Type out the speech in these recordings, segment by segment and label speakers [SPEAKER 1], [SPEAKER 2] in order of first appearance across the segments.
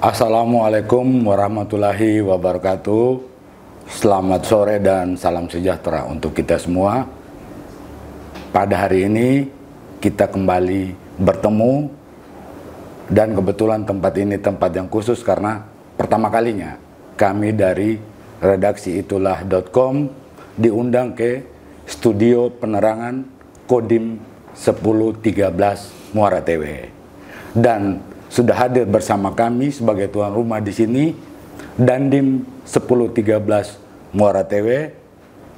[SPEAKER 1] Assalamualaikum warahmatullahi wabarakatuh. Selamat sore dan salam sejahtera untuk kita semua. Pada hari ini kita kembali bertemu, dan kebetulan tempat ini tempat yang khusus karena pertama kalinya kami dari redaksi itulah.com diundang ke studio penerangan Kodim 1013 Muara TW. Dan sudah hadir bersama kami sebagai tuan rumah di sini Dandim 1013 Muara TW,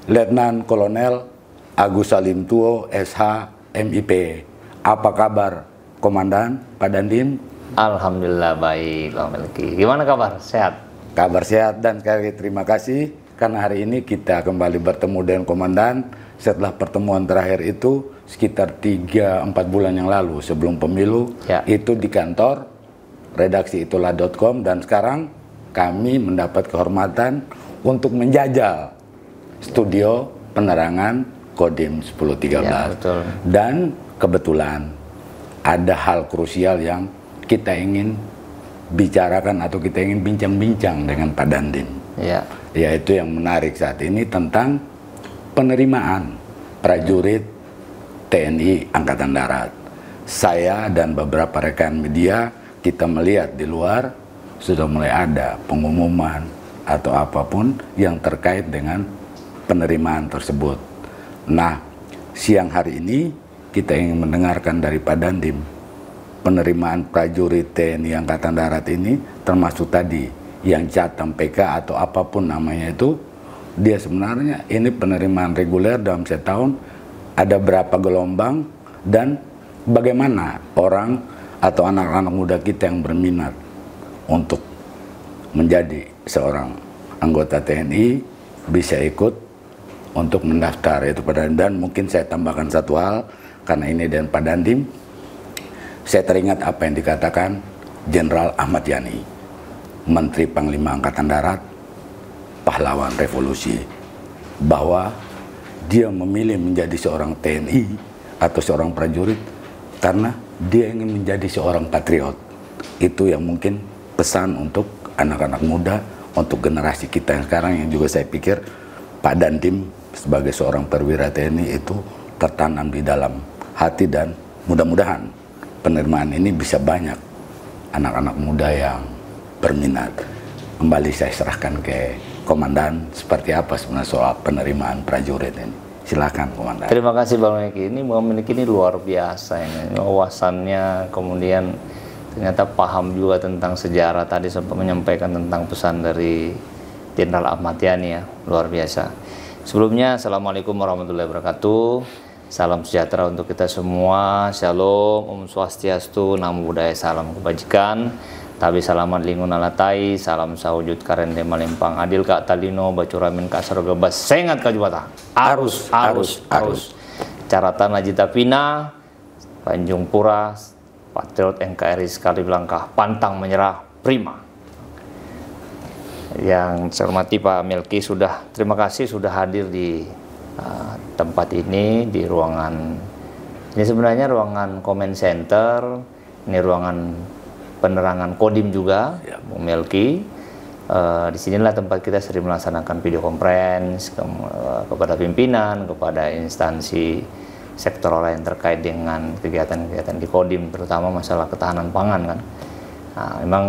[SPEAKER 1] Letnan Kolonel Agus Salim Tuo SH MIP. Apa kabar Komandan Pak Dandim?
[SPEAKER 2] Alhamdulillah baik, Pak Melki. Gimana kabar? Sehat?
[SPEAKER 1] Kabar sehat, dan sekali lagi terima kasih karena hari ini kita kembali bertemu dengan Komandan setelah pertemuan terakhir itu sekitar 3-4 bulan yang lalu sebelum pemilu ya. Itu di kantor redaksi itulah.com, dan sekarang kami mendapat kehormatan untuk menjajal studio penerangan Kodim 1013 ya, betul. Dan kebetulan ada hal krusial yang kita ingin bicarakan atau kita ingin bincang-bincang dengan Pak Dandim ya. Yaitu yang menarik saat ini tentang penerimaan prajurit TNI Angkatan Darat. Saya dan beberapa rekan media kita melihat di luar sudah mulai ada pengumuman atau apapun yang terkait dengan penerimaan tersebut. Nah, siang hari ini kita ingin mendengarkan dari Pak Dandim penerimaan prajurit TNI Angkatan Darat ini, termasuk tadi yang Catam PK atau apapun namanya itu, dia sebenarnya ini penerimaan reguler dalam setahun ada berapa gelombang, dan bagaimana orang atau anak-anak muda kita yang berminat untuk menjadi seorang anggota TNI bisa ikut untuk mendaftar, yaitu Pak Dandim. Dan mungkin saya tambahkan satu hal, karena ini dan Pak Dandim, saya teringat apa yang dikatakan Jenderal Ahmad Yani, Menteri Panglima Angkatan Darat, pahlawan revolusi, bahwa dia memilih menjadi seorang TNI atau seorang prajurit karena dia ingin menjadi seorang patriot. Itu yang mungkin pesan untuk anak-anak muda, untuk generasi kita yang sekarang, yang juga saya pikir Pak Dandim sebagai seorang perwira TNI itu tertanam di dalam hati, dan mudah-mudahan penerimaan ini bisa banyak anak-anak muda yang berminat. Kembali saya serahkan ke Komandan, seperti apa sebenarnya soal penerimaan prajurit ini. Silakan Komandan.
[SPEAKER 2] Terima kasih Bang Melki. Ini Bang Melki ini luar biasa ini. Wawasannya, kemudian ternyata paham juga tentang sejarah, tadi sempat menyampaikan tentang pesan dari Jenderal Ahmad Yani ya. Luar biasa. Sebelumnya Assalamualaikum warahmatullahi wabarakatuh. Salam sejahtera untuk kita semua. Shalom, Om Swastiastu, Namo Buddhaya, salam kebajikan. Tabi salaman lingun alatai, salam sawujud karende malimpang adil kak talino bacuramin kak sarogabas sengat kajubata arus caratan najita pina Tanjung Pura Patriot NKRI sekali langkah pantang menyerah prima. Yang saya hormati Pak Melki, terima kasih sudah hadir di tempat ini, di ruangan ini. Sebenarnya ruangan comment center, ini ruangan penerangan Kodim juga, ya. Bung Melki. Disinilah tempat kita sering melaksanakan video conference kepada pimpinan, kepada instansi sektoral yang terkait dengan kegiatan-kegiatan di Kodim, terutama masalah ketahanan pangan kan. Nah, memang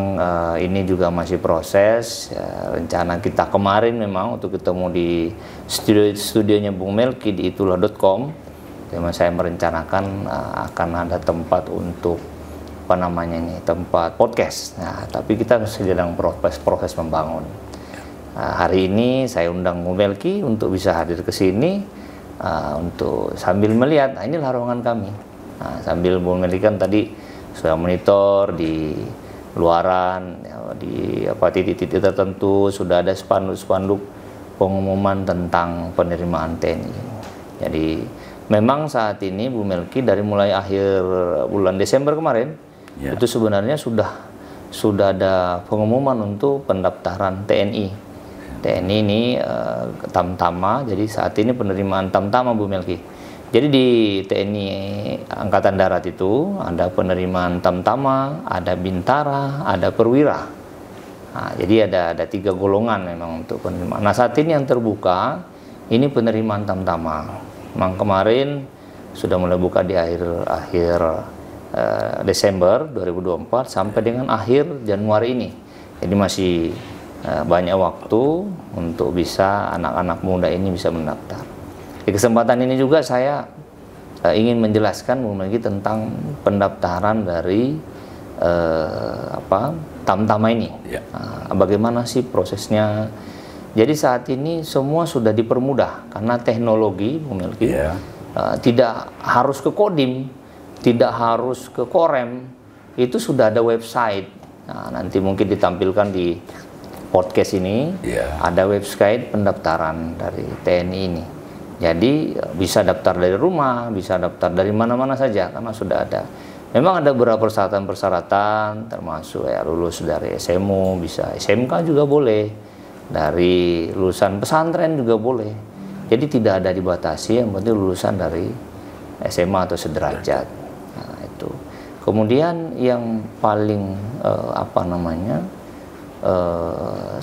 [SPEAKER 2] ini juga masih proses. Rencana kita kemarin memang untuk ketemu di studionya Bung Melki di itulah.com. Memang saya merencanakan akan ada tempat untuk tempat podcast. Nah, tapi kita sedang proses membangun. Hari ini saya undang Bung Melki untuk bisa hadir ke sini untuk sambil melihat. Nah, inilah ruangan kami. Nah, sambil Bung Melki kan tadi sudah monitor di luaran, ya, di titik-titik tertentu sudah ada spanduk-spanduk pengumuman tentang penerimaan TNI. Jadi memang saat ini Bung Melki dari mulai akhir bulan Desember kemarin, ya, itu sebenarnya sudah ada pengumuman untuk pendaftaran TNI. TNI ini Tamtama, jadi saat ini penerimaan Tamtama Bung Melki. Jadi di TNI Angkatan Darat itu ada penerimaan Tamtama, ada Bintara, ada Perwira. Nah, jadi ada 3 golongan memang untuk penerimaan. Nah, saat ini yang terbuka ini penerimaan tamtama. Memang kemarin sudah mulai buka di akhir Desember 2024 sampai dengan akhir Januari ini. Jadi masih banyak waktu untuk bisa anak-anak muda ini bisa mendaftar. Di kesempatan ini juga saya ingin menjelaskan lagi tentang pendaftaran dari Tamtama ini. Ya. Bagaimana sih prosesnya? Jadi saat ini semua sudah dipermudah karena teknologi memiliki tidak harus ke Kodim, tidak harus ke Korem, itu sudah ada website. Nah, nanti mungkin ditampilkan di podcast ini, ada website pendaftaran dari TNI ini. Jadi bisa daftar dari rumah, bisa daftar dari mana-mana saja karena sudah ada. Memang ada beberapa persyaratan-persyaratan, termasuk lulus dari SMU, bisa SMK juga boleh, dari lulusan pesantren juga boleh. Jadi tidak ada dibatasi, yang penting lulusan dari SMA atau sederajat. Nah, itu. Kemudian yang paling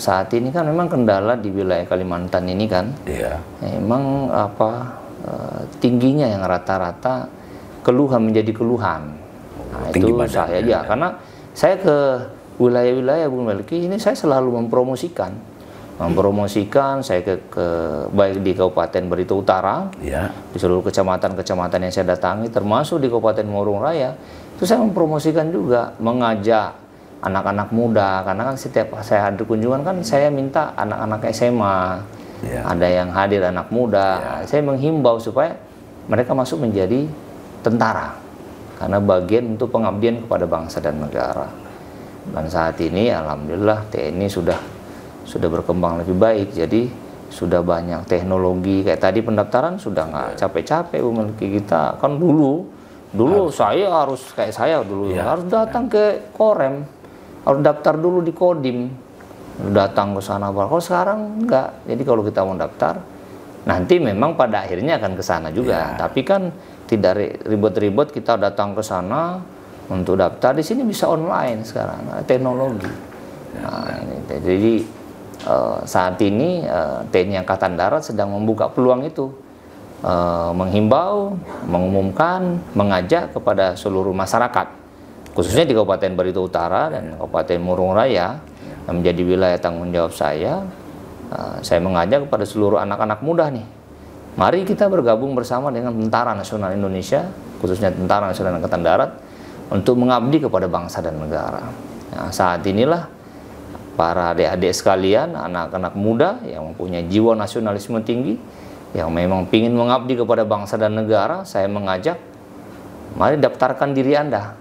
[SPEAKER 2] saat ini kan memang kendala di wilayah Kalimantan ini kan, memang tingginya yang rata-rata keluhan menjadi keluhan. Nah, itu saya karena saya ke wilayah-wilayah Bung Melki ini saya selalu mempromosikan saya ke baik di Kabupaten Barito Utara, di seluruh kecamatan-kecamatan yang saya datangi, termasuk di Kabupaten Murung Raya, itu saya mempromosikan juga, mengajak anak-anak muda, karena kan setiap saya hadir kunjungan kan saya minta anak-anak SMA, ada yang hadir anak muda, saya menghimbau supaya mereka masuk menjadi tentara. Karena bagian untuk pengabdian kepada bangsa dan negara. Dan saat ini alhamdulillah TNI sudah berkembang lebih baik, jadi sudah banyak teknologi. Kayak tadi pendaftaran sudah nggak capek-capek kita kan dulu saya harus kayak saya dulu harus datang ke Korem, harus daftar dulu di Kodim, datang ke sana. Kalau sekarang enggak, jadi kalau kita mau daftar nanti memang pada akhirnya akan ke sana juga, tapi kan tidak ribet-ribet kita datang ke sana untuk daftar. Di sini bisa online sekarang, teknologi. Nah, ini, jadi saat ini TNI Angkatan Darat sedang membuka peluang itu, menghimbau, mengumumkan, mengajak kepada seluruh masyarakat, khususnya di Kabupaten Barito Utara dan Kabupaten Murung Raya yang menjadi wilayah tanggung jawab saya mengajak kepada seluruh anak-anak muda nih. Mari kita bergabung bersama dengan Tentara Nasional Indonesia, khususnya Tentara Nasional Angkatan Darat, untuk mengabdi kepada bangsa dan negara. Nah, saat inilah para adik-adik sekalian, anak-anak muda yang mempunyai jiwa nasionalisme tinggi, yang memang ingin mengabdi kepada bangsa dan negara, saya mengajak, mari daftarkan diri Anda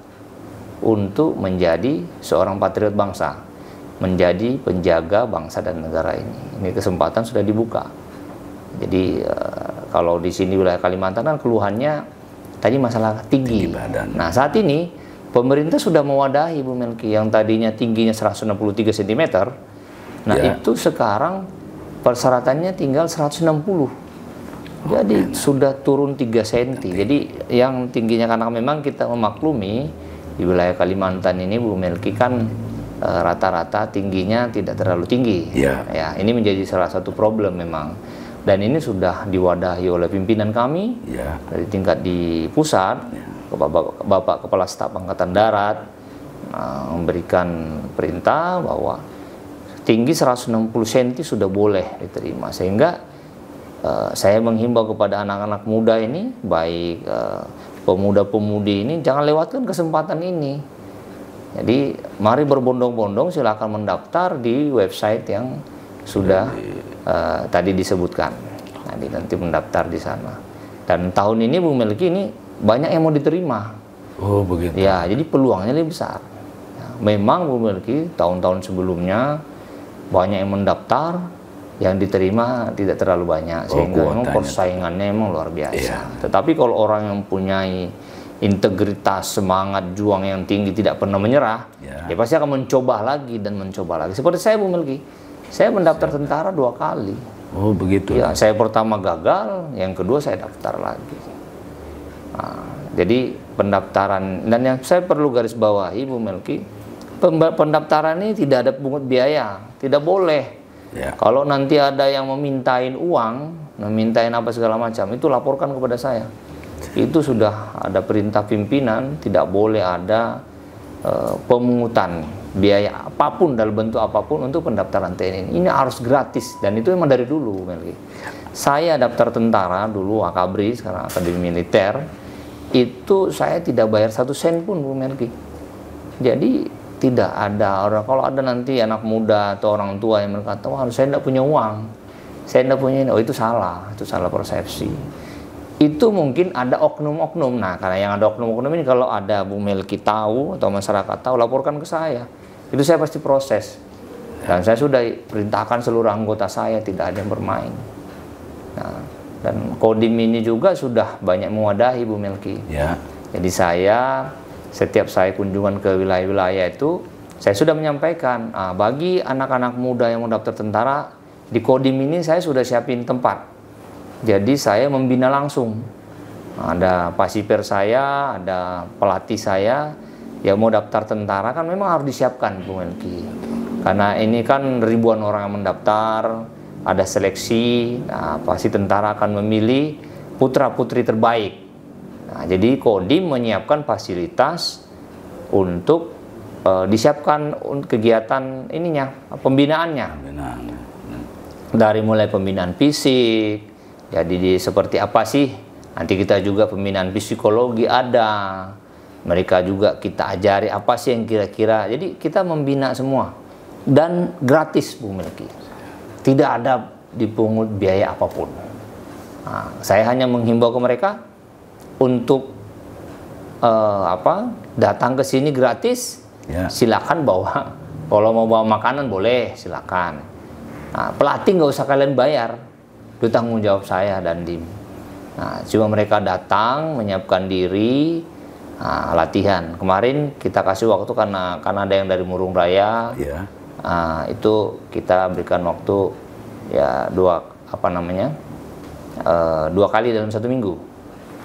[SPEAKER 2] untuk menjadi seorang patriot bangsa, menjadi penjaga bangsa dan negara ini. Ini kesempatan sudah dibuka. Jadi kalau di sini wilayah Kalimantan kan keluhannya tadi masalah tinggi badan. Nah, saat ini pemerintah sudah mewadahi Bu Melki yang tadinya tingginya 163 cm. Nah, itu sekarang persyaratannya tinggal 160. Jadi sudah turun 3 cm. Jadi yang tingginya, karena memang kita memaklumi di wilayah Kalimantan ini Bu Melki kan rata-rata tingginya tidak terlalu tinggi. Ya, ini menjadi salah satu problem memang. Dan ini sudah diwadahi oleh pimpinan kami dari tingkat di pusat, Bapak Kepala Staf Angkatan Darat memberikan perintah bahwa tinggi 160 cm sudah boleh diterima. Sehingga saya menghimbau kepada anak-anak muda ini, baik pemuda-pemudi ini, jangan lewatkan kesempatan ini. Jadi mari berbondong-bondong silakan mendaftar di website yang sudah tadi disebutkan. Nanti mendaftar di sana. Dan tahun ini Bu Melki ini banyak yang mau diterima.
[SPEAKER 1] Oh begitu.
[SPEAKER 2] Ya, jadi peluangnya lebih besar. Memang Bu Melki tahun-tahun sebelumnya banyak yang mendaftar, yang diterima tidak terlalu banyak, sehingga memang persaingannya memang luar biasa. Tetapi kalau orang yang mempunyai integritas, semangat juang yang tinggi, tidak pernah menyerah, dia pasti akan mencoba lagi dan mencoba lagi. Seperti saya Bu Melki, saya mendaftar tentara 2 kali.
[SPEAKER 1] Oh begitu.
[SPEAKER 2] Ya, saya pertama gagal, yang kedua saya daftar lagi. Nah, jadi pendaftaran, dan yang saya perlu garis bawahi Bu Melki, pendaftaran ini tidak ada pungut biaya, tidak boleh. Ya. Kalau nanti ada yang memintain uang, memintain apa segala macam, itu laporkan kepada saya. Itu sudah ada perintah pimpinan, tidak boleh ada pemungutan biaya apapun dalam bentuk apapun untuk pendaftaran TNI. Ini harus gratis dan itu memang dari dulu, Melki. Saya daftar tentara dulu Akabri, sekarang Akademi Militer, itu saya tidak bayar 1 sen pun, Bu Melki. Jadi tidak ada orang, kalau ada nanti anak muda atau orang tua yang berkata, wah saya tidak punya uang, saya tidak punya ini, oh itu salah persepsi. Itu mungkin ada oknum-oknum. Nah, karena yang ada oknum-oknum ini kalau ada Bu Melki tahu atau masyarakat tahu, laporkan ke saya. Itu saya pasti proses. Dan saya sudah perintahkan seluruh anggota saya tidak ada yang bermain. Nah, dan Kodim ini juga sudah banyak mewadahi Bu Melki. Ya. Jadi setiap saya kunjungan ke wilayah-wilayah itu, saya sudah menyampaikan, bagi anak-anak muda yang mau daftar tentara, di Kodim ini saya sudah siapin tempat. Jadi saya membina langsung. Ada pasiper saya, ada pelatih saya, yang mau daftar tentara kan memang harus disiapkan, Bu Melki. Karena ini kan ribuan orang yang mendaftar, ada seleksi, nah, pasti tentara akan memilih putra-putri terbaik. Nah, jadi Kodim menyiapkan fasilitas untuk disiapkan kegiatan ininya, pembinaannya. Dari mulai pembinaan fisik, jadi seperti apa sih? Nanti kita juga pembinaan psikologi ada. Mereka juga kita ajari apa sih yang kira-kira. Jadi kita membina semua dan gratis, Bu Melki. Tidak ada dipungut biaya apapun. Nah, saya hanya menghimbau ke mereka untuk datang ke sini gratis. Ya. Silakan bawa. Kalau mau bawa makanan boleh, silakan. Nah, pelatih nggak usah kalian bayar. Itu tanggung jawab saya dan Dim. Nah, cuma mereka datang menyiapkan diri, latihan. Kemarin kita kasih waktu karena ada yang dari Murung Raya. Ya. Itu kita berikan waktu ya 2 kali dalam 1 minggu.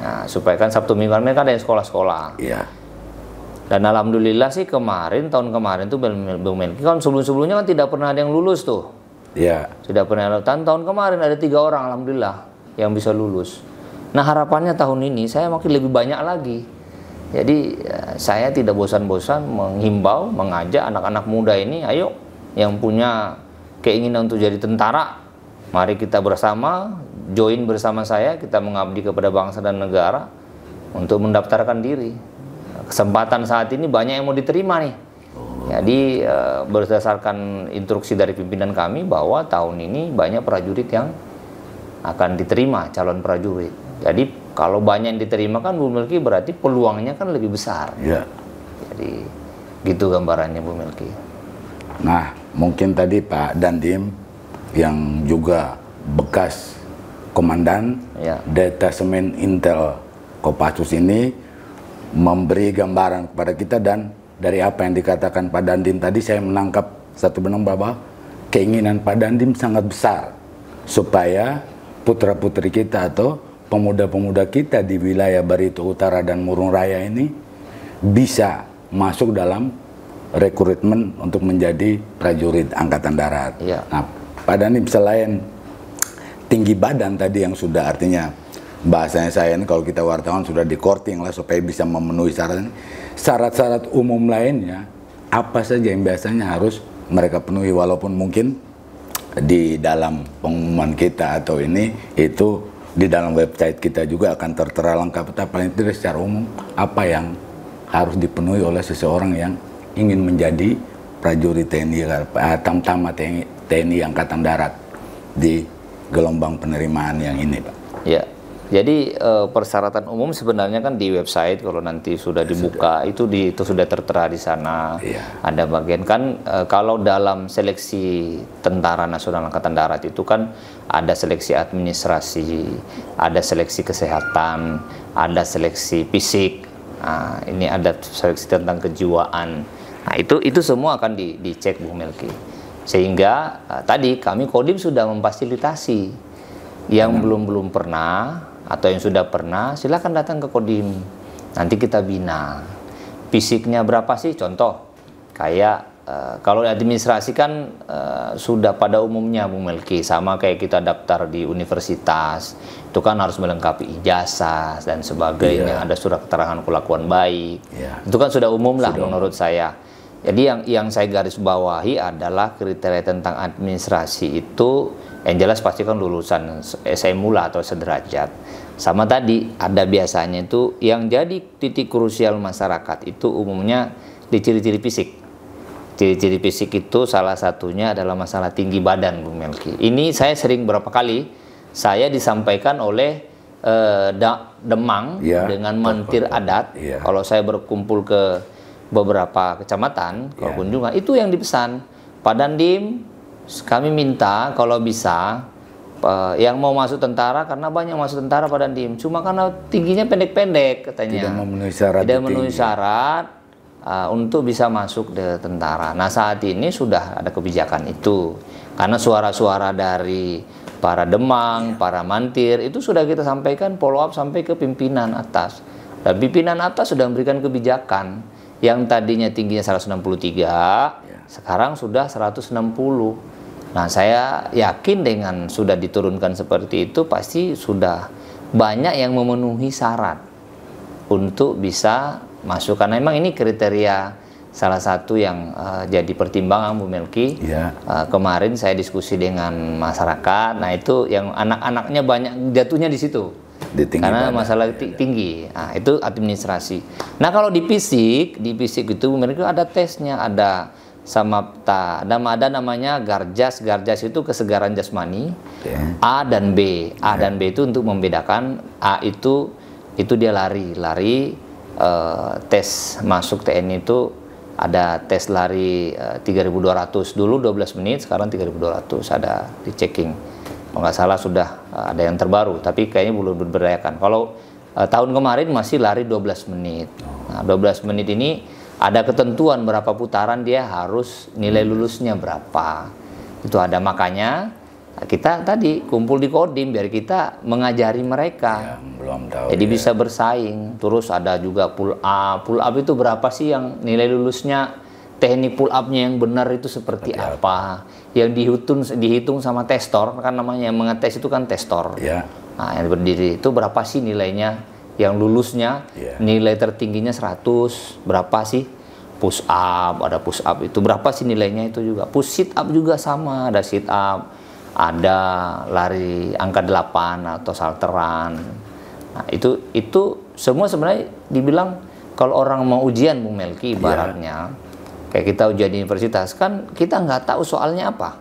[SPEAKER 2] Nah, supaya kan Sabtu Minggu mereka ada yang sekolah-sekolah. Iya. Dan alhamdulillah sih tahun kemarin tuh Bung Melki kan sebelum-sebelumnya kan tidak pernah ada yang lulus tuh. Iya. Sudah pernah tahun kemarin ada 3 orang alhamdulillah yang bisa lulus. Nah, harapannya tahun ini saya makin lebih banyak lagi. Jadi saya tidak bosan-bosan menghimbau, mengajak anak-anak muda ini, ayo yang punya keinginan untuk jadi tentara, mari kita bersama, join bersama saya, kita mengabdi kepada bangsa dan negara untuk mendaftarkan diri. Kesempatan saat ini banyak yang mau diterima nih. Jadi berdasarkan instruksi dari pimpinan kami bahwa tahun ini banyak prajurit yang akan diterima, calon prajurit. Jadi kalau banyak yang diterima kan Bu Melki berarti peluangnya kan lebih besar. Ya. Jadi gitu gambarannya Bu Melki.
[SPEAKER 1] Nah, mungkin tadi Pak Dandim yang juga bekas komandan Detasemen Intel Kopassus ini memberi gambaran kepada kita, dan dari apa yang dikatakan Pak Dandim tadi saya menangkap satu benang bahwa keinginan Pak Dandim sangat besar supaya putra-putri kita atau pemuda-pemuda kita di wilayah Barito Utara dan Murung Raya ini bisa masuk dalam rekrutmen untuk menjadi prajurit Angkatan Darat. Ya. Nah, Pak Dandim selain tinggi badan tadi yang sudah, artinya bahasanya saya ini kalau kita wartawan sudah di-courting lah supaya bisa memenuhi syarat-syarat umum lainnya, apa saja yang biasanya harus mereka penuhi, walaupun mungkin di dalam pengumuman kita atau ini itu di dalam website kita juga akan tertera lengkap, tapi paling tidak secara umum apa yang harus dipenuhi oleh seseorang yang ingin menjadi prajurit TNI, tamtama TNI Angkatan Darat di gelombang penerimaan yang ini, Pak.
[SPEAKER 2] Ya. Jadi persyaratan umum sebenarnya kan di website, kalau nanti sudah dibuka itu sudah tertera di sana. Iya. Ada bagian kan kalau dalam seleksi Tentara Nasional Angkatan Darat itu kan ada seleksi administrasi, ada seleksi kesehatan, ada seleksi fisik. Nah, ini ada seleksi tentang kejiwaan. Nah, itu semua akan dicek Bu Melki. Sehingga tadi kami Kodim sudah memfasilitasi yang belum pernah atau yang sudah pernah, silakan datang ke Kodim. Nanti kita bina. Fisiknya berapa sih? Contoh, Kayak kalau administrasi kan sudah pada umumnya Bung Melki, sama kayak kita daftar di universitas, itu kan harus melengkapi ijazah dan sebagainya, ada surat keterangan kelakuan baik, itu kan sudah umum lah menurut saya. Jadi yang saya garis bawahi adalah kriteria tentang administrasi itu yang jelas pasti kan lulusan SMU lah atau sederajat. Sama tadi ada biasanya itu yang jadi titik krusial masyarakat itu umumnya di ciri-ciri fisik. Ciri-ciri fisik itu salah satunya adalah masalah tinggi badan, Bung Melki. Ini saya sering berapa kali saya disampaikan oleh Demang dengan mantir adat. Kalau saya berkumpul ke beberapa kecamatan, kalau kunjungan, itu yang dipesan. Pak Dandim, kami minta kalau bisa yang mau masuk tentara, karena banyak masuk tentara Pak Dandim, cuma karena tingginya pendek-pendek katanya.
[SPEAKER 1] Tidak memenuhi syarat.
[SPEAKER 2] Tidak memenuhi syarat untuk bisa masuk ke tentara. Nah, saat ini sudah ada kebijakan itu. Karena suara-suara dari para Demang, para mantir, itu sudah kita sampaikan follow up sampai ke pimpinan atas. Dan pimpinan atas sudah memberikan kebijakan yang tadinya tingginya 163, sekarang sudah 160. Nah, saya yakin dengan sudah diturunkan seperti itu, pasti sudah banyak yang memenuhi syarat untuk bisa masuk. Karena memang ini kriteria salah satu yang jadi pertimbangan Bu Melki. Kemarin saya diskusi dengan masyarakat, nah itu yang anak-anaknya banyak jatuhnya di situ. Karena masalah tinggi. Nah, itu administrasi. Nah, kalau di fisik itu Bu Melki ada tesnya, ada Samapta, ada namanya Garjas. Garjas itu kesegaran jasmani. A dan B. A dan B itu untuk membedakan. A itu dia lari tes masuk TNI itu ada tes lari 3.200 dulu 12 menit, sekarang 3.200 ada di checking. Kalau nggak salah sudah ada yang terbaru, tapi kayaknya belum diberdayakan. Kalau tahun kemarin masih lari 12 menit. Nah, 12 menit ini ada ketentuan berapa putaran dia harus nilai lulusnya berapa. Itu ada, makanya kita tadi kumpul di Kodim biar kita mengajari mereka.
[SPEAKER 1] Belum tahu.
[SPEAKER 2] Jadi bisa bersaing. Terus ada juga pull up. Pull up itu berapa sih yang nilai lulusnya, teknik pull up-nya yang benar itu seperti apa? Yang dihitung sama testor, kan namanya yang mengetes itu kan testor. Nah, yang berdiri itu berapa sih nilainya? Yang lulusnya nilai tertingginya 100. Berapa sih? Push up, ada push up itu berapa sih nilainya itu juga. Push sit up juga sama, ada sit up. Ada lari angka 8 atau salteran. Nah, itu semua sebenarnya dibilang kalau orang mau ujian Bung Melki ibaratnya kayak kita ujian di universitas kan kita nggak tahu soalnya apa.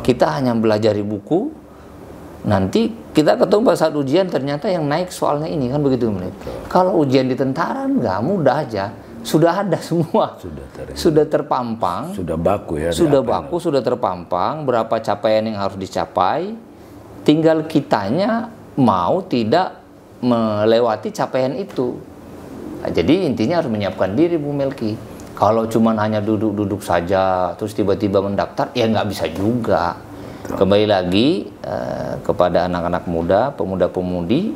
[SPEAKER 2] Kita hanya belajar di buku. Nanti kita ketemu pada saat ujian ternyata yang naik soalnya ini kan begitu Bung Melki. Kalau ujian di tentara nggak mudah aja. Sudah ada semua, sudah terpampang,
[SPEAKER 1] sudah baku ya,
[SPEAKER 2] sudah baku, sudah terpampang berapa capaian yang harus dicapai, tinggal kitanya mau tidak melewati capaian itu. Nah, jadi intinya harus menyiapkan diri Bu Melki. Kalau cuma hanya duduk-duduk saja terus tiba-tiba mendaftar, ya nggak bisa juga. Kembali lagi kepada anak-anak muda, pemuda-pemudi,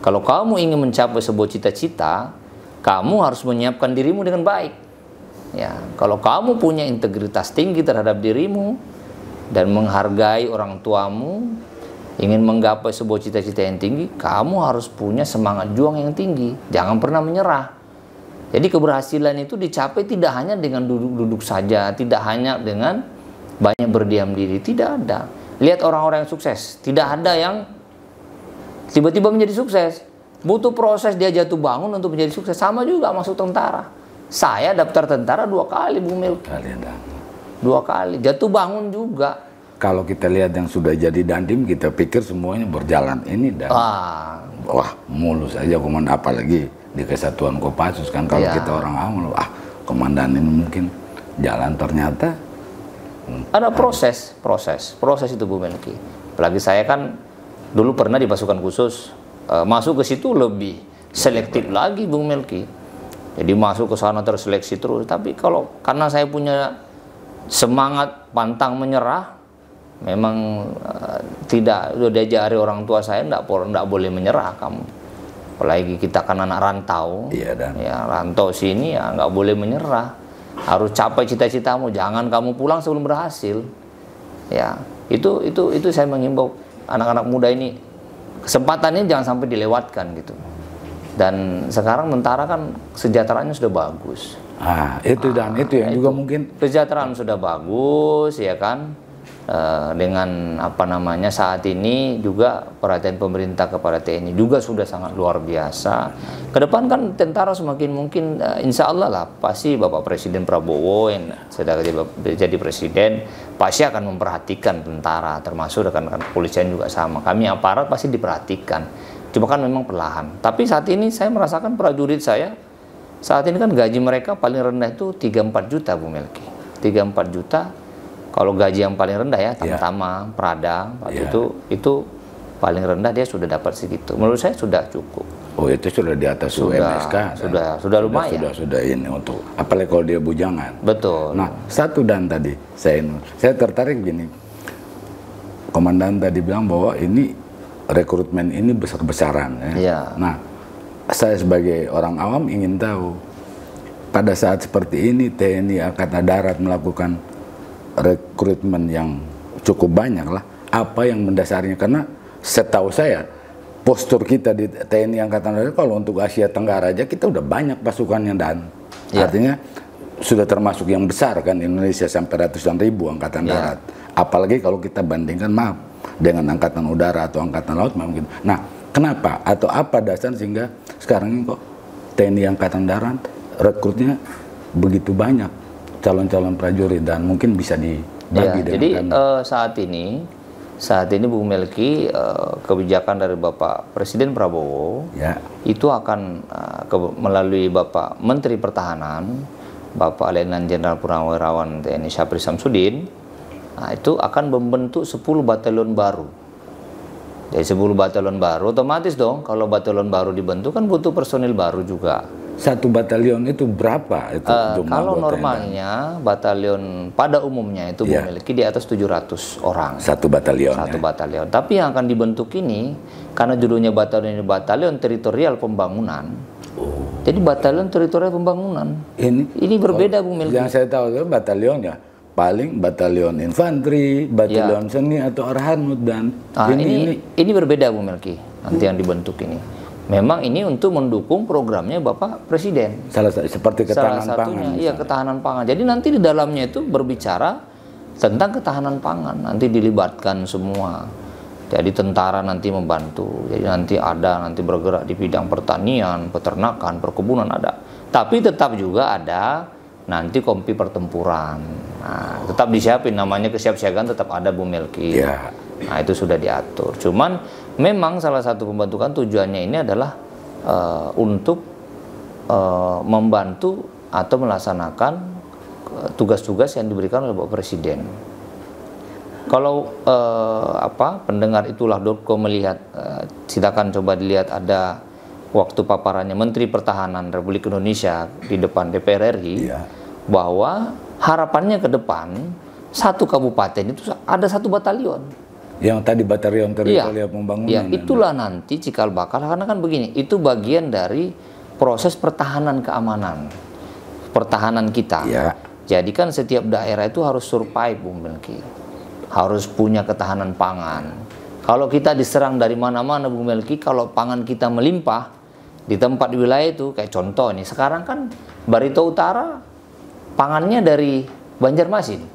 [SPEAKER 2] kalau kamu ingin mencapai sebuah cita-cita, kamu harus menyiapkan dirimu dengan baik. Ya, kalau kamu punya integritas tinggi terhadap dirimu dan menghargai orang tuamu, ingin menggapai sebuah cita-cita yang tinggi, kamu harus punya semangat juang yang tinggi. Jangan pernah menyerah. Jadi keberhasilan itu dicapai tidak hanya dengan duduk-duduk saja, tidak hanya dengan banyak berdiam diri, tidak ada. Lihat orang-orang yang sukses, tidak ada yang tiba-tiba menjadi sukses. Butuh proses dia jatuh bangun untuk menjadi sukses. Sama juga masuk tentara. Saya daftar tentara 2 kali, Bung Melki. 2 kali. Jatuh bangun juga.
[SPEAKER 1] Kalau kita lihat yang sudah jadi Dandim, kita pikir semuanya berjalan. Ini dan wah mulus aja komandan, apalagi di Kesatuan Kopassus kan. Kalau kita orang awam, komandan ini mungkin jalan, ternyata
[SPEAKER 2] ada proses itu Bu Melki. Apalagi saya kan dulu pernah di pasukan khusus. Masuk ke situ lebih selektif lagi Bung Melki. Jadi masuk ke sana terseleksi terus. Tapi karena saya punya semangat pantang menyerah, memang tidak udah diajari orang tua saya enggak boleh menyerah kamu. Apalagi kita kan anak rantau. Ya rantau sini ya nggak boleh menyerah. harus capai cita-citamu, jangan kamu pulang sebelum berhasil. Ya, itu saya mengimbau anak-anak muda ini, kesempatannya jangan sampai dilewatkan gitu. Dan sekarang tentara kan kesejahteraannya sudah bagus.
[SPEAKER 1] Itu itu yang juga mungkin
[SPEAKER 2] kesejahteraan sudah bagus, ya kan. Dengan apa namanya saat ini juga perhatian pemerintah kepada TNI juga sudah sangat luar biasa. Kedepan kan tentara semakin mungkin, insya Allah lah pasti Bapak Presiden Prabowo yang sedang jadi presiden pasti akan memperhatikan tentara, termasuk rekan-rekan kepolisian juga sama. Kami aparat pasti diperhatikan. Cuma kan memang perlahan. Tapi saat ini saya merasakan prajurit saya saat ini kan gaji mereka paling rendah itu 3-4 juta Bu Melki. 3-4 juta. Kalau gaji yang paling rendah ya, Tamtama, Prada, itu paling rendah dia sudah dapat segitu. Menurut saya sudah cukup.
[SPEAKER 1] Oh, itu sudah di atas UMSK.
[SPEAKER 2] Sudah lumayan.
[SPEAKER 1] Sudah ini untuk, apalagi kalau dia bujangan.
[SPEAKER 2] Betul.
[SPEAKER 1] Nah, satu dan tadi saya tertarik gini. Komandan tadi bilang bahwa ini rekrutmen ini besar-besaran.
[SPEAKER 2] Ya.
[SPEAKER 1] Nah, saya sebagai orang awam ingin tahu pada saat seperti ini TNI Angkatan Darat melakukan rekrutmen yang cukup banyak lah, apa yang mendasarinya? Karena setahu saya postur kita di TNI Angkatan Darat kalau untuk Asia Tenggara aja kita udah banyak pasukannya, dan artinya sudah termasuk yang besar kan Indonesia, sampai ratusan ribu Angkatan Darat. Apalagi kalau kita bandingkan dengan Angkatan Udara atau Angkatan Laut mungkin. Nah, kenapa atau apa dasar sehingga sekarang ini kok TNI Angkatan Darat rekrutnya begitu banyak calon-calon prajurit, dan mungkin bisa dibagi dengan
[SPEAKER 2] jadi saat ini Bung Melki, kebijakan dari Bapak Presiden Prabowo itu akan melalui Bapak Menteri Pertahanan, Bapak Letnan Jenderal Purnawirawan TNI Syafri Samsudin, itu akan membentuk 10 batalion baru. Jadi 10 batalion baru, otomatis dong kalau batalion baru dibentuk kan butuh personil baru juga.
[SPEAKER 1] Satu batalion itu berapa?
[SPEAKER 2] Kalau normalnya batalion pada umumnya itu memiliki di atas 700 orang.
[SPEAKER 1] Satu batalion.
[SPEAKER 2] Batalion. Tapi yang akan dibentuk ini, karena judulnya batalion ini Batalion Teritorial Pembangunan. Jadi batalion teritorial pembangunan. Ini berbeda Bu Melki.
[SPEAKER 1] Yang saya tahu itu batalionnya paling batalion infanteri, batalion seni atau arhanud, dan
[SPEAKER 2] ini berbeda Bu Melki. Nanti yang dibentuk ini. Memang ini untuk mendukung programnya Bapak Presiden.
[SPEAKER 1] Seperti ketahanan pangan.
[SPEAKER 2] Iya, ketahanan pangan. Jadi nanti di dalamnya itu berbicara tentang ketahanan pangan. Nanti dilibatkan semua. Jadi tentara nanti membantu. Jadi nanti bergerak di bidang pertanian, peternakan, perkebunan ada. Tapi tetap juga ada nanti kompi pertempuran. Nah, tetap disiapin, namanya kesiapsiagaan tetap ada Bu Melki. Nah, itu sudah diatur. Cuman memang salah satu pembentukan tujuannya ini adalah untuk membantu atau melaksanakan tugas-tugas yang diberikan oleh Bapak Presiden. Kalau pendengar itulah.com melihat, silakan coba dilihat ada waktu paparannya Menteri Pertahanan Republik Indonesia di depan DPR RI, bahwa harapannya ke depan satu kabupaten itu ada satu batalion.
[SPEAKER 1] Yang tadi batalion teritorial pembangunan.
[SPEAKER 2] Itulah nanti cikal bakal, karena kan begini, itu bagian dari proses pertahanan keamanan, pertahanan kita. Jadi kan setiap daerah itu harus survive Bu Melki, harus punya ketahanan pangan. Kalau kita diserang dari mana-mana Bu Melki, kalau pangan kita melimpah di tempat wilayah itu, kayak contoh nih, sekarang kan Barito Utara pangannya dari Banjarmasin.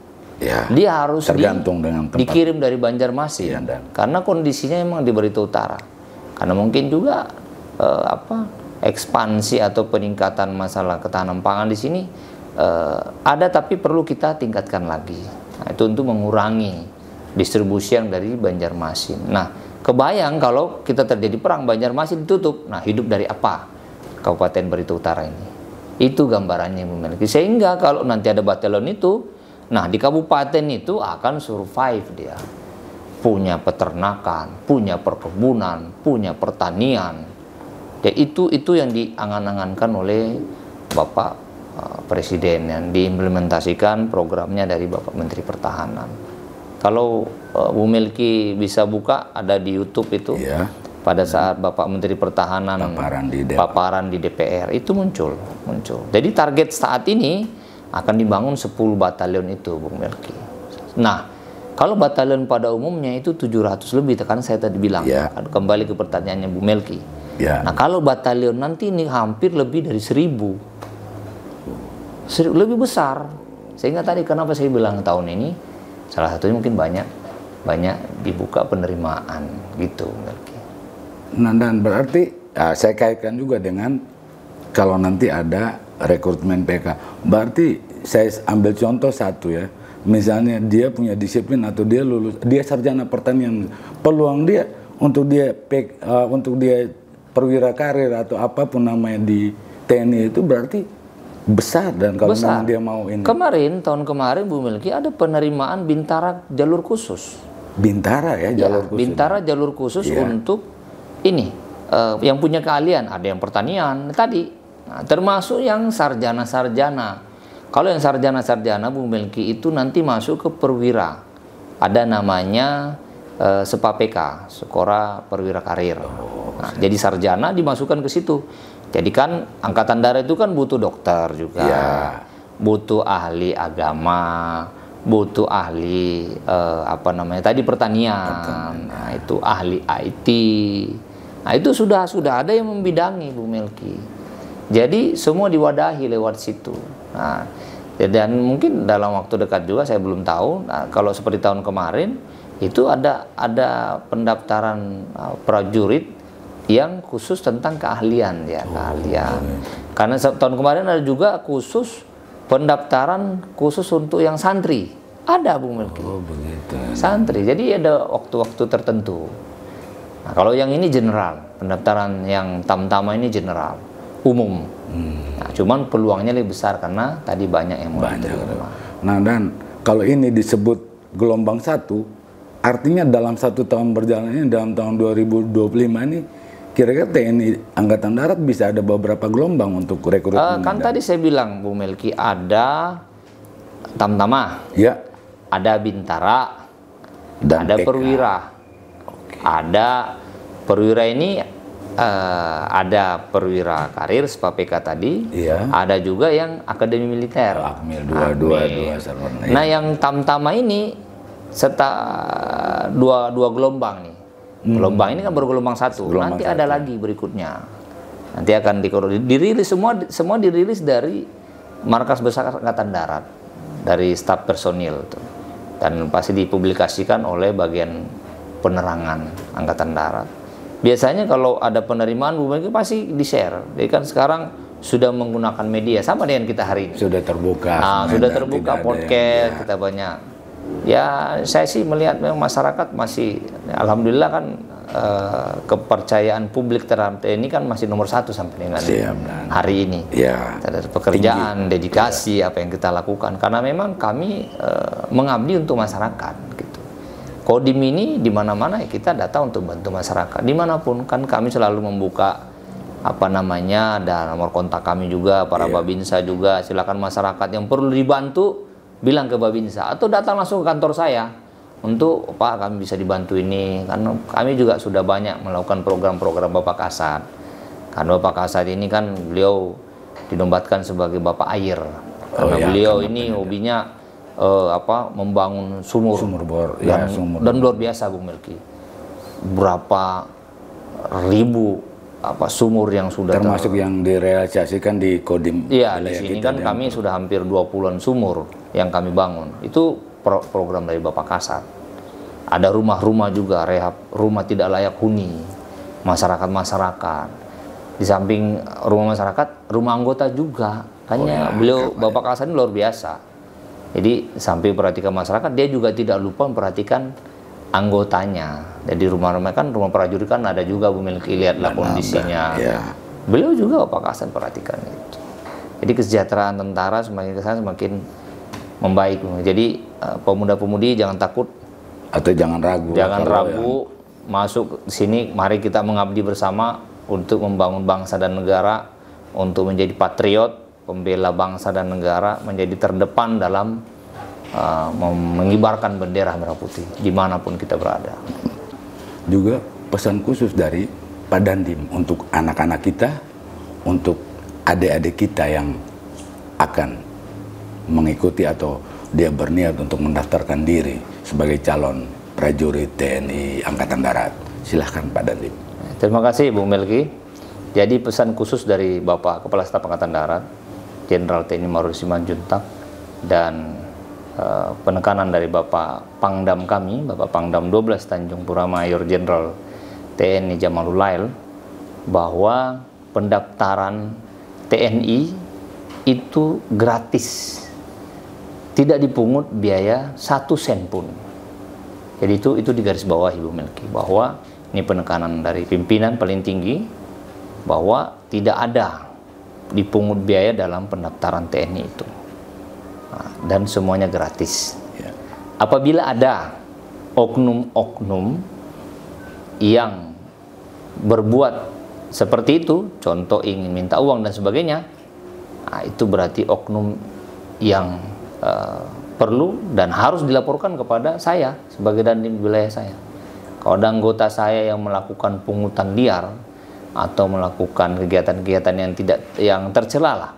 [SPEAKER 2] Dia harus
[SPEAKER 1] tergantung dengan tempat.
[SPEAKER 2] Dikirim dari Banjarmasin, karena kondisinya memang di Barito Utara. Karena mungkin juga ekspansi atau peningkatan masalah ketahanan pangan di sini ada, tapi perlu kita tingkatkan lagi. Nah, itu untuk mengurangi distribusi yang dari Banjarmasin. Nah, kebayang kalau kita terjadi perang, Banjarmasin ditutup. Nah, hidup dari apa Kabupaten Barito Utara ini? Itu gambarannya yang memiliki. Sehingga kalau nanti ada batalion itu, nah, di kabupaten itu akan survive dia. Punya peternakan, punya perkebunan, punya pertanian. Ya, itu yang diangan-angankan oleh Bapak Presiden, yang diimplementasikan programnya dari Bapak Menteri Pertahanan. Kalau Bu Melki bisa buka, ada di YouTube itu. Pada saat Bapak Menteri Pertahanan paparan di DPR itu muncul. Jadi target saat ini akan dibangun 10 batalion itu, Bung Melki. Nah, kalau batalion pada umumnya itu 700 lebih, kan saya tadi bilang, kembali ke pertanyaannya Bu Melki. Nah, kalau batalion nanti ini hampir lebih dari 1000, lebih besar. Sehingga tadi kenapa saya bilang tahun ini, salah satunya mungkin banyak dibuka penerimaan gitu.
[SPEAKER 1] Nah, dan berarti saya kaitkan juga dengan kalau nanti ada rekrutmen PK, berarti saya ambil contoh satu ya, misalnya dia punya disiplin atau dia lulus, dia sarjana pertanian, peluang dia untuk dia perwira karir atau apapun namanya di TNI itu berarti besar. Dan kalau memang dia mau ini,
[SPEAKER 2] tahun kemarin Bu Melki ada penerimaan Bintara jalur khusus.
[SPEAKER 1] Bintara ya, jalur khusus.
[SPEAKER 2] Bintara jalur khusus untuk ini yang punya keahlian, ada yang pertanian tadi, termasuk yang sarjana-sarjana. Kalau yang sarjana-sarjana Bu Melki itu nanti masuk ke perwira, ada namanya SEPAPK, Sekolah Perwira Karir. Nah, jadi sarjana dimasukkan ke situ. Jadi kan Angkatan Darat itu kan butuh dokter juga, butuh ahli agama, butuh ahli tadi pertanian, nah itu ahli IT. Nah itu sudah ada yang membidangi Bu Melki. Jadi semua diwadahi lewat situ. Nah, dan mungkin dalam waktu dekat juga saya belum tahu. Nah, kalau seperti tahun kemarin itu ada pendaftaran prajurit yang khusus tentang keahlian keahlian. Karena tahun kemarin ada juga khusus pendaftaran khusus untuk yang santri. Ada Bu Melki. Santri. Jadi ada waktu-waktu tertentu. Nah, kalau yang ini general, pendaftaran yang tamtama ini general, umum. Nah, cuman peluangnya lebih besar karena tadi banyak yang mau diterima.
[SPEAKER 1] Nah, dan kalau ini disebut gelombang 1, artinya dalam 1 tahun berjalan ini, dalam tahun 2025 ini, kira-kira TNI Angkatan Darat bisa ada beberapa gelombang untuk rekrutmen.
[SPEAKER 2] Kan tadi saya bilang Bu Melki, ada tamtama, ada Bintara, dan ada PK. Perwira. Ada perwira ini ada perwira karir SEPAPK tadi, ada juga yang akademi militer.
[SPEAKER 1] Dua.
[SPEAKER 2] Nah, yang tamtama ini dua gelombang nih. Gelombang ini kan baru gelombang 1. Nanti ada lagi berikutnya. Nanti akan dirilis semua dirilis dari Markas Besar Angkatan Darat, dari staf personil tuh. Dan pasti dipublikasikan oleh bagian penerangan Angkatan Darat. Biasanya kalau ada penerimaan Bu Melki pasti di-share. Jadi kan sekarang sudah menggunakan media sama dengan kita hari ini.
[SPEAKER 1] Sudah terbuka.
[SPEAKER 2] Sudah terbuka podcast, kita banyak. Ya, saya sih melihat memang masyarakat masih, alhamdulillah kan kepercayaan publik terhadap TNI kan masih nomor 1 sampai dengan hari ini. Terhadap pekerjaan, dedikasi apa yang kita lakukan. Karena memang kami mengabdi untuk masyarakat. Kodim ini di mana-mana kita datang untuk bantu masyarakat. Dimanapun kan kami selalu membuka ada nomor kontak kami juga, para Babinsa juga. Silakan masyarakat yang perlu dibantu bilang ke Babinsa atau datang langsung ke kantor saya untuk Pak kami bisa dibantu ini. Karena kami juga sudah banyak melakukan program-program Bapak Kasat. Karena Bapak Kasat ini kan beliau dinobatkan sebagai Bapak Air. Karena beliau ini hobinya membangun sumur bor dan luar biasa Bu Melki. Berapa ribu sumur yang sudah
[SPEAKER 1] termasuk yang direalisasikan di Kodim.
[SPEAKER 2] Iya, di sini kan kami sudah hampir 20-an sumur yang kami bangun. Itu program dari Bapak Kasat. Ada rumah-rumah juga, rehab rumah tidak layak huni masyarakat. Di samping rumah masyarakat, rumah anggota juga. Hanya beliau Bapak Kasat ini luar biasa. Jadi sampai perhatikan masyarakat, dia juga tidak lupa memperhatikan anggotanya. Jadi rumah-rumah kan, rumah prajurit kan ada juga Bu Melki, lihatlah kondisinya. Beliau juga Bapak Kasat perhatikan itu. Jadi kesejahteraan tentara semakin kesana semakin membaik. Jadi pemuda-pemudi jangan takut
[SPEAKER 1] atau jangan ragu.
[SPEAKER 2] Jangan ragu masuk sini. Mari kita mengabdi bersama untuk membangun bangsa dan negara, untuk menjadi patriot, pembela bangsa dan negara, menjadi terdepan dalam mengibarkan bendera merah putih dimanapun kita berada.
[SPEAKER 1] Juga pesan khusus dari Pak Dandim untuk anak-anak kita, untuk adik-adik kita yang akan mengikuti atau dia berniat untuk mendaftarkan diri sebagai calon prajurit TNI Angkatan Darat. Silahkan Pak Dandim.
[SPEAKER 2] Terima kasih Bung Melki. Jadi pesan khusus dari Bapak Kepala Staf Angkatan Darat, Jenderal TNI Maurudi Simanjuntak, dan penekanan dari Bapak Pangdam kami, Bapak Pangdam 12 Tanjung Pura Mayor Jenderal TNI Jamalul Lail, bahwa pendaftaran TNI itu gratis, tidak dipungut biaya 1 sen pun. Jadi itu digarisbawahi Ibu Melki, bahwa ini penekanan dari pimpinan paling tinggi, bahwa tidak ada dipungut biaya dalam pendaftaran TNI itu. Nah, dan semuanya gratis. Ya. Apabila ada oknum-oknum yang berbuat seperti itu, contoh ingin minta uang dan sebagainya, nah, itu berarti oknum yang perlu dan harus dilaporkan kepada saya sebagai dandim wilayah saya. Kalau ada anggota saya yang melakukan pungutan liar atau melakukan kegiatan-kegiatan yang tercela lah,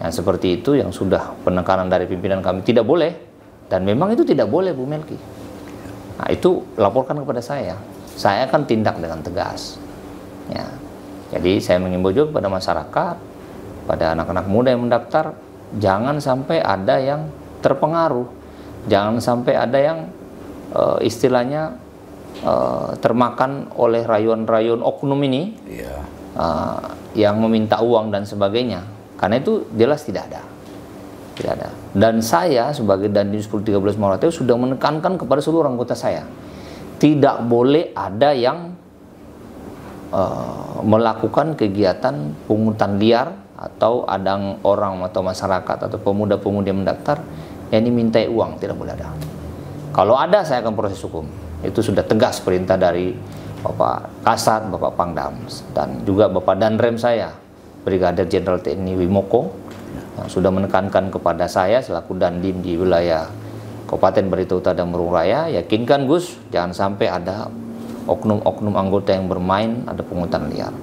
[SPEAKER 2] yang seperti itu, yang sudah penekanan dari pimpinan kami tidak boleh, dan memang itu tidak boleh Bu Melki. Nah, itu laporkan kepada saya akan tindak dengan tegas. Ya. Jadi saya mengimbau juga kepada masyarakat, pada anak-anak muda yang mendaftar, jangan sampai ada yang terpengaruh, jangan sampai ada yang istilahnya termakan oleh rayuan-rayuan oknum ini, yang meminta uang dan sebagainya, karena itu jelas tidak ada. Dan saya sebagai Dandim 1013 Maulana sudah menekankan kepada seluruh anggota saya, tidak boleh ada yang melakukan kegiatan pungutan liar, atau ada orang atau masyarakat atau pemuda-pemudi yang mendaftar yang dimintai uang, tidak boleh ada. Kalau ada, saya akan proses hukum. Itu sudah tegas perintah dari Bapak Kasat, Bapak Pangdam, dan juga Bapak Danrem saya, Brigadir Jenderal TNI Wimoko, yang sudah menekankan kepada saya selaku Dandim di wilayah Kabupaten Barito Utara dan Murung Raya, yakinkan Gus, jangan sampai ada oknum-oknum anggota yang bermain, ada pungutan liar.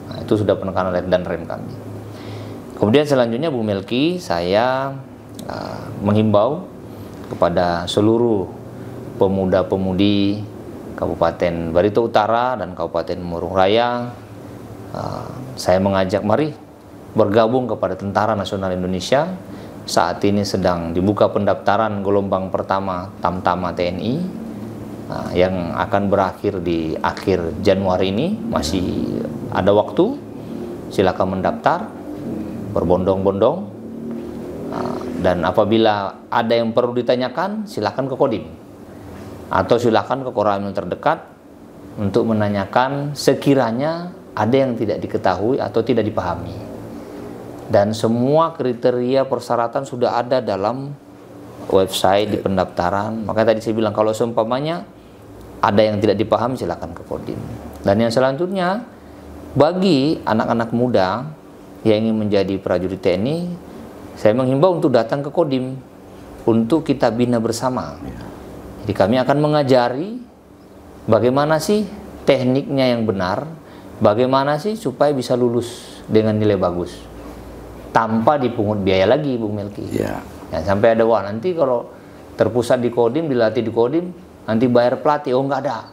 [SPEAKER 2] Nah, itu sudah penekanan dari Danrem kami. Kemudian selanjutnya Bu Melki, saya menghimbau kepada seluruh pemuda-pemudi Kabupaten Barito Utara dan Kabupaten Murung Raya, saya mengajak mari bergabung kepada Tentara Nasional Indonesia. Saat ini sedang dibuka pendaftaran gelombang pertama Tamtama TNI, yang akan berakhir di akhir Januari ini. Masih ada waktu, silakan mendaftar, berbondong-bondong, dan apabila ada yang perlu ditanyakan, silakan ke Kodim atau silakan ke Koramil terdekat untuk menanyakan sekiranya ada yang tidak diketahui atau tidak dipahami. Dan semua kriteria persyaratan sudah ada dalam website di pendaftaran. Makanya tadi saya bilang, kalau seumpamanya ada yang tidak dipahami, silakan ke Kodim. Dan yang selanjutnya, bagi anak-anak muda yang ingin menjadi prajurit TNI, saya menghimbau untuk datang ke Kodim untuk kita bina bersama. Jadi kami akan mengajari bagaimana sih tekniknya yang benar, bagaimana sih supaya bisa lulus dengan nilai bagus tanpa dipungut biaya lagi, Bung Melki. Ya, sampai ada, wah nanti kalau terpusat di Kodim, dilatih di Kodim, nanti bayar pelatih. Oh, nggak ada.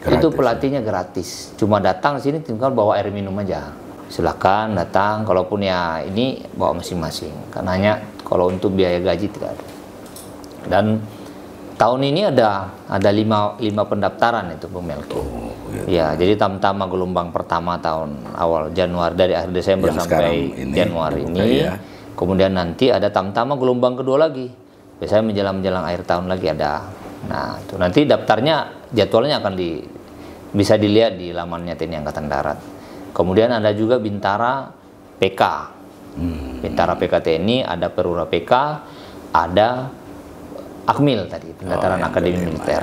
[SPEAKER 2] Gratis. Itu pelatihnya gratis. Cuma datang sini tinggal bawa air minum aja. Silakan datang, kalaupun ya ini bawa masing-masing. Karena kalau untuk biaya gaji tidak ada. Dan tahun ini ada 5 pendaftaran itu, Bung Melki. Ya, jadi Tamtama gelombang pertama tahun awal Januari, dari akhir Desember yang sampai Januari ini. Ya. Kemudian nanti ada Tamtama gelombang kedua lagi. Biasanya menjelang akhir tahun lagi ada. Nah, itu nanti daftarnya, jadwalnya akan bisa dilihat di lamannya TNI Angkatan Darat. Kemudian ada juga Bintara PK. Bintara PK TNI, ada Perwira PK, ada Akmil tadi, pendaftaran Akademi Militer.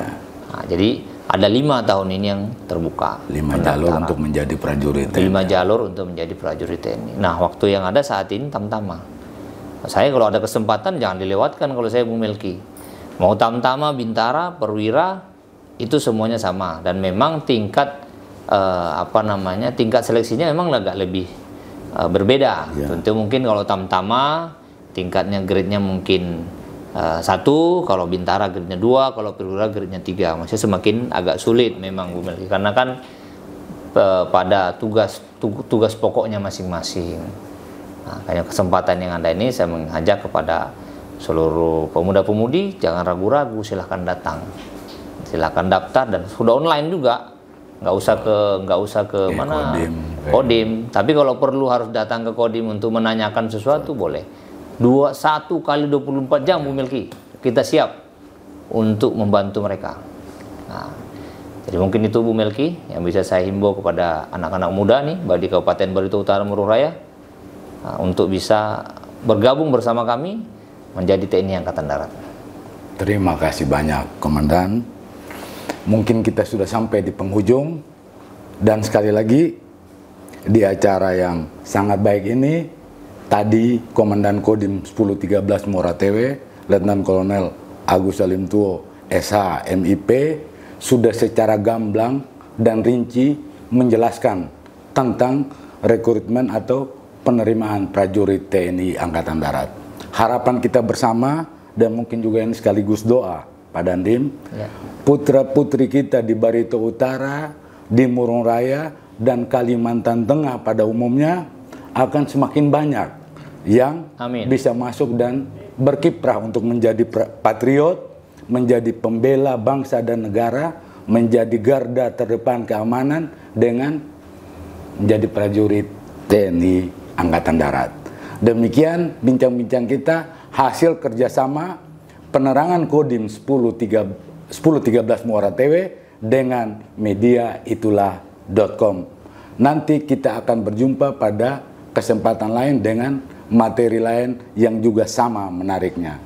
[SPEAKER 2] Nah, jadi ada 5 tahun ini yang terbuka.
[SPEAKER 1] 5 jalur untuk menjadi prajurit.
[SPEAKER 2] 5 jalur untuk menjadi prajurit TNI. Nah, waktu yang ada saat ini Tamtama. Saya kalau ada kesempatan jangan dilewatkan kalau saya Bung Melki. Mau Tamtama, Bintara, Perwira, itu semuanya sama. Dan memang tingkat tingkat seleksinya memang agak lebih berbeda. Ya. Tentu mungkin kalau Tamtama tingkatnya grade-nya mungkin 1, kalau Bintara grade-nya 2, kalau Perwira grade-nya 3. Masih semakin agak sulit memang Bu Melki, karena kan pada tugas pokoknya masing-masing. Nah, kayak kesempatan yang ada ini saya mengajak kepada seluruh pemuda-pemudi, jangan ragu-ragu, silahkan datang, silahkan daftar, dan sudah online juga, nggak usah ke mana Kodim. Tapi kalau perlu harus datang ke Kodim untuk menanyakan sesuatu, boleh. 1 kali 24 jam Bu Melki, kita siap untuk membantu mereka. Nah, jadi mungkin itu Bu Melki yang bisa saya himbau kepada anak-anak muda nih di Kabupaten Barito Utara Murung Raya, untuk bisa bergabung bersama kami menjadi TNI Angkatan Darat.
[SPEAKER 1] Terima kasih banyak Komandan. Mungkin kita sudah sampai di penghujung, dan sekali lagi di acara yang sangat baik ini, tadi Komandan Kodim 1013 Muara TW, Letnan Kolonel Agus Salim Tuo, SH, MIP, sudah secara gamblang dan rinci menjelaskan tentang rekrutmen atau penerimaan prajurit TNI Angkatan Darat. Harapan kita bersama, dan mungkin juga ini sekaligus doa, Pak Dandim, putra-putri kita di Barito Utara, di Murung Raya, dan Kalimantan Tengah pada umumnya akan semakin banyak yang bisa masuk dan berkiprah untuk menjadi patriot, menjadi pembela bangsa dan negara, menjadi garda terdepan keamanan dengan menjadi prajurit TNI Angkatan Darat. Demikian bincang-bincang kita hasil kerjasama penerangan Kodim 1013 Muara TW dengan media itulah.com. Nanti kita akan berjumpa pada kesempatan lain dengan materi lain yang juga sama menariknya.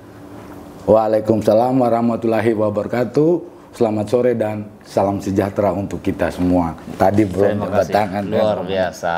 [SPEAKER 1] Waalaikumsalam warahmatullahi wabarakatuh. Selamat sore dan salam sejahtera untuk kita semua. Tadi belum berdatangan.
[SPEAKER 2] Luar biasa.